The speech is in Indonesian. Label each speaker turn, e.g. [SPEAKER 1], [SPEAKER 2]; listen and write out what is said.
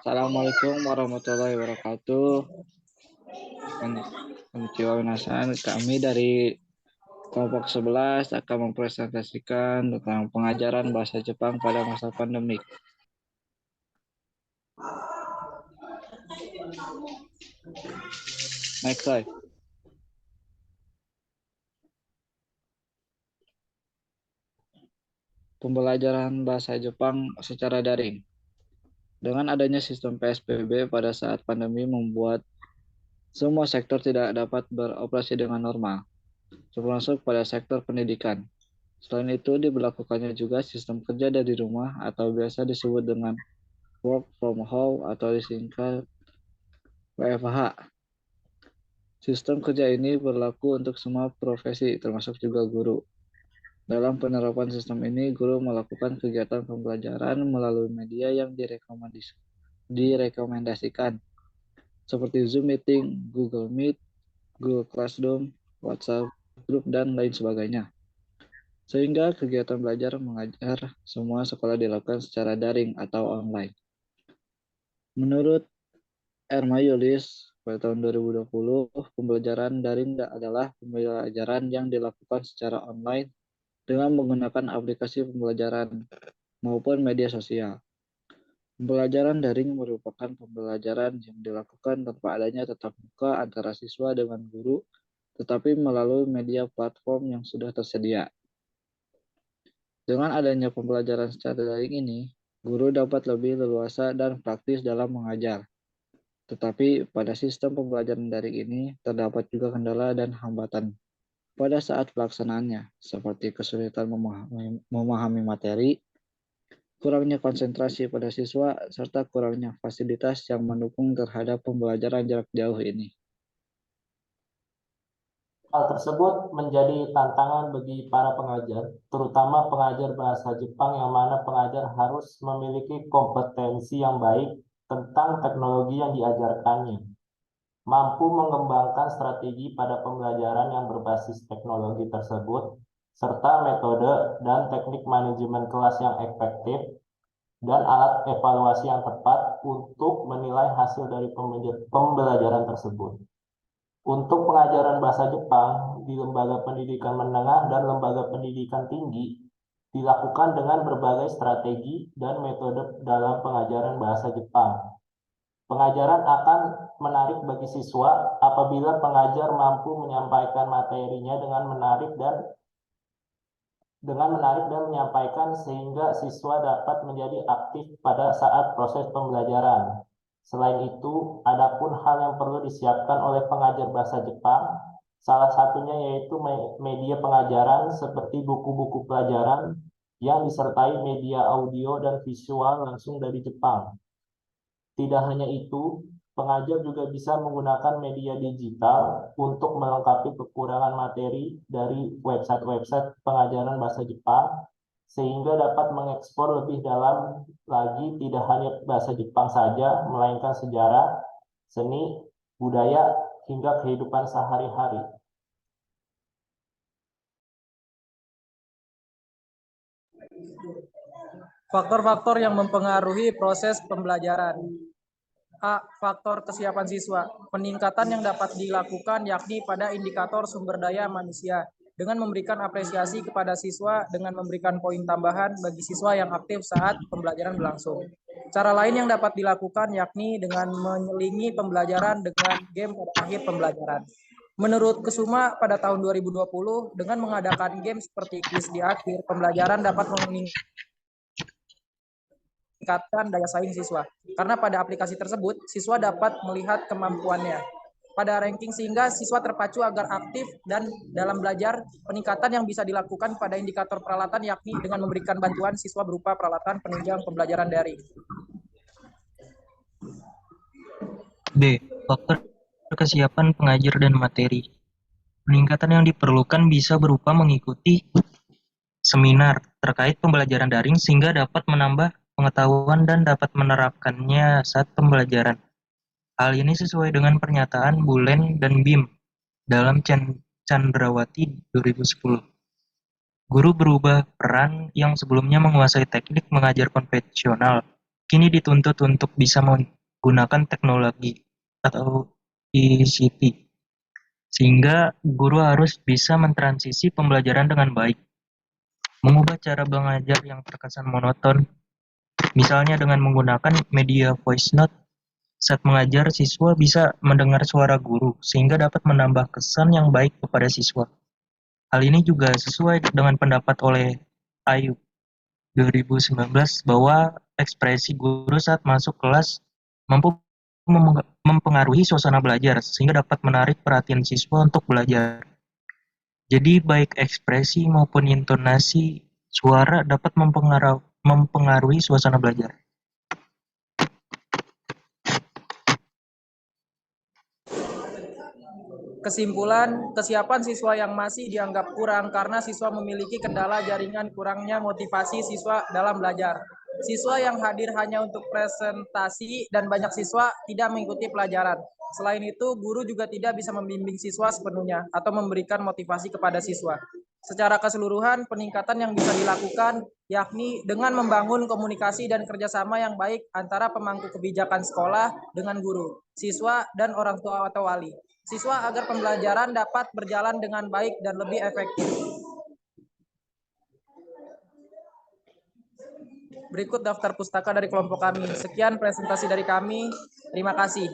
[SPEAKER 1] Assalamualaikum warahmatullahi wabarakatuh. Konnichiwa minasan. Kami dari kelompok 11 akan mempresentasikan tentang pengajaran bahasa Jepang pada masa pandemik. Next slide. Pembelajaran bahasa Jepang secara daring. Dengan adanya sistem PSBB pada saat pandemi membuat semua sektor tidak dapat beroperasi dengan normal, termasuk pada sektor pendidikan. Selain itu, diberlakukannya juga sistem kerja dari rumah atau biasa disebut dengan work from home atau disingkat WFH. Sistem kerja ini berlaku untuk semua profesi, termasuk juga guru. Dalam penerapan sistem ini, guru melakukan kegiatan pembelajaran melalui media yang direkomendasikan, seperti Zoom Meeting, Google Meet, Google Classroom, WhatsApp Group, dan lain sebagainya. Sehingga kegiatan belajar mengajar semua sekolah dilakukan secara daring atau online. Menurut Erma Yulis, pada tahun 2020, pembelajaran daring adalah pembelajaran yang dilakukan secara online dengan menggunakan aplikasi pembelajaran maupun media sosial. Pembelajaran daring merupakan pembelajaran yang dilakukan tanpa adanya tatap muka antara siswa dengan guru, tetapi melalui media platform yang sudah tersedia. Dengan adanya pembelajaran secara daring ini, guru dapat lebih leluasa dan praktis dalam mengajar. Tetapi pada sistem pembelajaran daring ini terdapat juga kendala dan hambatan pada saat pelaksanaannya, seperti kesulitan memahami materi, kurangnya konsentrasi pada siswa, serta kurangnya fasilitas yang mendukung terhadap pembelajaran jarak jauh ini.
[SPEAKER 2] Hal tersebut menjadi tantangan bagi para pengajar, terutama pengajar bahasa Jepang yang mana pengajar harus memiliki kompetensi yang baik tentang teknologi yang diajarkannya, mampu mengembangkan strategi pada pembelajaran yang berbasis teknologi tersebut, serta metode dan teknik manajemen kelas yang efektif, dan alat evaluasi yang tepat untuk menilai hasil dari pembelajaran tersebut. Untuk pengajaran bahasa Jepang di lembaga pendidikan menengah dan lembaga pendidikan tinggi dilakukan dengan berbagai strategi dan metode dalam pengajaran bahasa Jepang. Pengajaran akan menarik bagi siswa apabila pengajar mampu menyampaikan materinya dengan menarik dan menyampaikan sehingga siswa dapat menjadi aktif pada saat proses pembelajaran. Selain itu, adapun hal yang perlu disiapkan oleh pengajar bahasa Jepang, salah satunya yaitu media pengajaran seperti buku-buku pelajaran yang disertai media audio dan visual langsung dari Jepang. Tidak hanya itu, pengajar juga bisa menggunakan media digital untuk melengkapi kekurangan materi dari website-website pengajaran bahasa Jepang, sehingga dapat mengekspor lebih dalam lagi tidak hanya bahasa Jepang saja, melainkan sejarah, seni, budaya, hingga kehidupan sehari-hari.
[SPEAKER 3] Faktor-faktor yang mempengaruhi proses pembelajaran. A. Faktor kesiapan siswa. Peningkatan yang dapat dilakukan yakni pada indikator sumber daya manusia dengan memberikan apresiasi kepada siswa dengan memberikan poin tambahan bagi siswa yang aktif saat pembelajaran berlangsung. Cara lain yang dapat dilakukan yakni dengan menyelingi pembelajaran dengan game pada akhir pembelajaran. Menurut Kesuma pada tahun 2020, dengan mengadakan game seperti kuis di akhir pembelajaran dapat meningkatkan daya saing siswa. Karena pada aplikasi tersebut, siswa dapat melihat kemampuannya pada ranking sehingga siswa terpacu agar aktif dan dalam belajar. Peningkatan yang bisa dilakukan pada indikator peralatan yakni dengan memberikan bantuan siswa berupa peralatan penunjang pembelajaran daring.
[SPEAKER 4] B. Faktor kesiapan pengajar dan materi. Peningkatan yang diperlukan bisa berupa mengikuti seminar terkait pembelajaran daring sehingga dapat menambah pengetahuan dan dapat menerapkannya saat pembelajaran. Hal ini sesuai dengan pernyataan Bulen dan Bim dalam Chandrawati 2010. Guru berubah peran yang sebelumnya menguasai teknik mengajar konvensional, kini dituntut untuk bisa menggunakan teknologi atau ICT, sehingga guru harus bisa mentransisi pembelajaran dengan baik, mengubah cara mengajar yang terkesan monoton, misalnya dengan menggunakan media voice note. Saat mengajar, siswa bisa mendengar suara guru, sehingga dapat menambah kesan yang baik kepada siswa. Hal ini juga sesuai dengan pendapat oleh Ayub 2019 bahwa ekspresi guru saat masuk kelas mampu mempengaruhi suasana belajar, sehingga dapat menarik perhatian siswa untuk belajar. Jadi baik ekspresi maupun intonasi suara dapat mempengaruhi suasana belajar.
[SPEAKER 3] Kesimpulan, kesiapan siswa yang masih dianggap kurang karena siswa memiliki kendala jaringan, kurangnya motivasi siswa dalam belajar. Siswa yang hadir hanya untuk presentasi dan banyak siswa tidak mengikuti pelajaran. Selain itu, guru juga tidak bisa membimbing siswa sepenuhnya atau memberikan motivasi kepada siswa. Secara keseluruhan, peningkatan yang bisa dilakukan yakni dengan membangun komunikasi dan kerjasama yang baik antara pemangku kebijakan sekolah dengan guru, siswa, dan orang tua atau wali. Siswa agar pembelajaran dapat berjalan dengan baik dan lebih efektif. Berikut daftar pustaka dari kelompok kami. Sekian presentasi dari kami. Terima kasih.